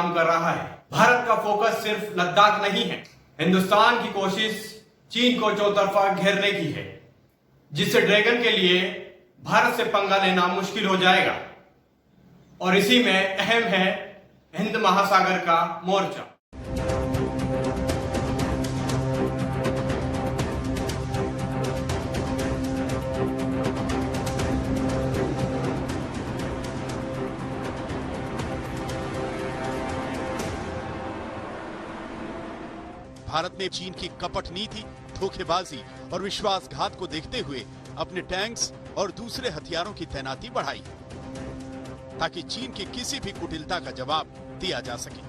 काम कर रहा है। भारत का फोकस सिर्फ लद्दाख नहीं है। हिंदुस्तान की कोशिश चीन को चौतरफा घेरने की है, जिससे ड्रैगन के लिए भारत से पंगा लेना मुश्किल हो जाएगा। और इसी में अहम है हिंद महासागर का मोर्चा। भारत ने चीन की कपट नीति, धोखेबाजी और विश्वासघात को देखते हुए अपने टैंक्स और दूसरे हथियारों की तैनाती बढ़ाई ताकि चीन की किसी भी कुटिलता का जवाब दिया जा सके।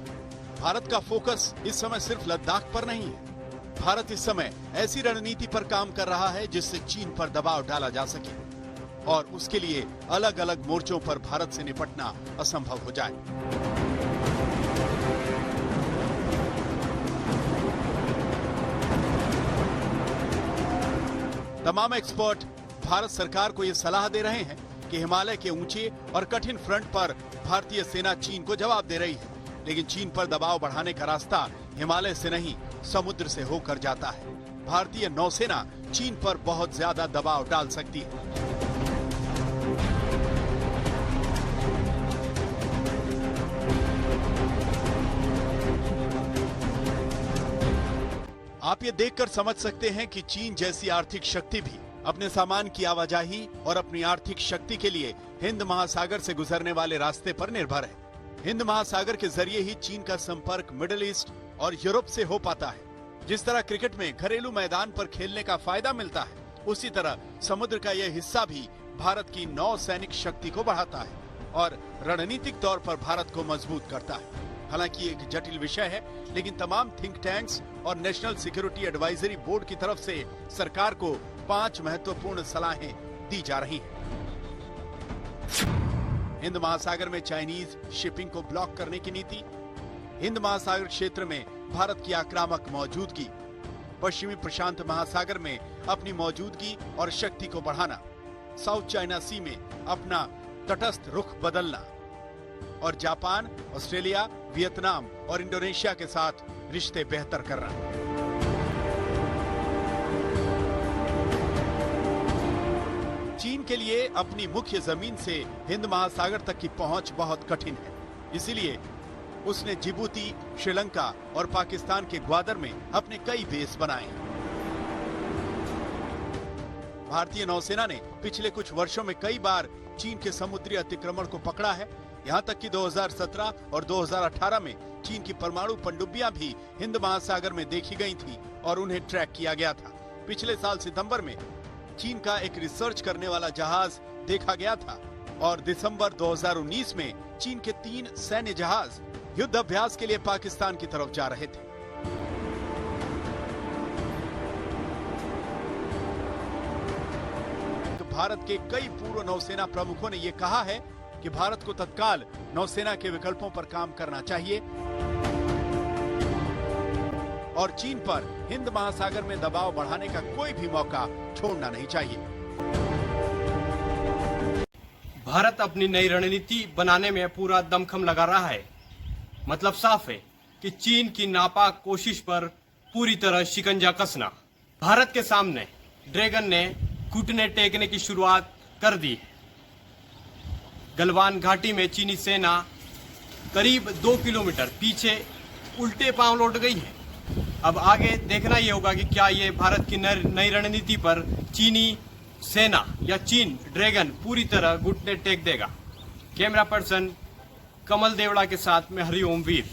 भारत का फोकस इस समय सिर्फ लद्दाख पर नहीं है। भारत इस समय ऐसी रणनीति पर काम कर रहा है जिससे चीन पर दबाव डाला जा सके और उसके लिए अलग अलग मोर्चों पर भारत से निपटना असंभव हो जाए। तमाम एक्सपर्ट भारत सरकार को यह सलाह दे रहे हैं कि हिमालय के ऊंचे और कठिन फ्रंट पर भारतीय सेना चीन को जवाब दे रही है, लेकिन चीन पर दबाव बढ़ाने का रास्ता हिमालय से नहीं, समुद्र से होकर जाता है। भारतीय नौसेना चीन पर बहुत ज्यादा दबाव डाल सकती है। आप ये देखकर समझ सकते हैं कि चीन जैसी आर्थिक शक्ति भी अपने सामान की आवाजाही और अपनी आर्थिक शक्ति के लिए हिंद महासागर से गुजरने वाले रास्ते पर निर्भर है। हिंद महासागर के जरिए ही चीन का संपर्क मिडिल ईस्ट और यूरोप से हो पाता है। जिस तरह क्रिकेट में घरेलू मैदान पर खेलने का फायदा मिलता है, उसी तरह समुद्र का यह हिस्सा भी भारत की नौ सैनिक शक्ति को बढ़ाता है और रणनीतिक तौर पर भारत को मजबूत करता है। हालांकि एक जटिल विषय है, लेकिन तमाम थिंक टैंक्स और नेशनल सिक्योरिटी एडवाइजरी बोर्ड की तरफ से सरकार को 5 महत्वपूर्ण सलाहें दी जा रही हैं। हिंद महासागर में चाइनीज शिपिंग को ब्लॉक करने की नीति, हिंद महासागर क्षेत्र में भारत की आक्रामक मौजूदगी, पश्चिमी प्रशांत महासागर में अपनी मौजूदगी और शक्ति को बढ़ाना, साउथ चाइना सी में अपना तटस्थ रुख बदलना और जापान, ऑस्ट्रेलिया, वियतनाम और इंडोनेशिया के साथ रिश्ते बेहतर करना। चीन के लिए अपनी मुख्य जमीन से हिंद महासागर तक की पहुंच बहुत कठिन है, इसीलिए उसने जिबूती, श्रीलंका और पाकिस्तान के ग्वादर में अपने कई बेस बनाए। भारतीय नौसेना ने पिछले कुछ वर्षों में कई बार चीन के समुद्री अतिक्रमण को पकड़ा है। यहाँ तक कि 2017 और 2018 में चीन की परमाणु पनडुब्बियां भी हिंद महासागर में देखी गई थी और उन्हें ट्रैक किया गया था। पिछले साल सितंबर में चीन का एक रिसर्च करने वाला जहाज देखा गया था और दिसंबर 2019 में चीन के 3 सैन्य जहाज युद्ध अभ्यास के लिए पाकिस्तान की तरफ जा रहे थे। तो भारत के कई पूर्व नौसेना प्रमुखों ने यह कहा है कि भारत को तत्काल नौसेना के विकल्पों पर काम करना चाहिए और चीन पर हिंद महासागर में दबाव बढ़ाने का कोई भी मौका छोड़ना नहीं चाहिए। भारत अपनी नई रणनीति बनाने में पूरा दमखम लगा रहा है। मतलब साफ है कि चीन की नापाक कोशिश पर पूरी तरह शिकंजा कसना। भारत के सामने ड्रैगन ने घुटने टेकने की शुरुआत कर दी है। गलवान घाटी में चीनी सेना करीब 2 किलोमीटर पीछे उल्टे पांव लौट गई है। अब आगे देखना यह होगा कि क्या ये भारत की नई रणनीति पर चीनी सेना या चीन ड्रैगन पूरी तरह घुटने टेक देगा। कैमरा पर्सन कमल देवड़ा के साथ में हरिओम वीर।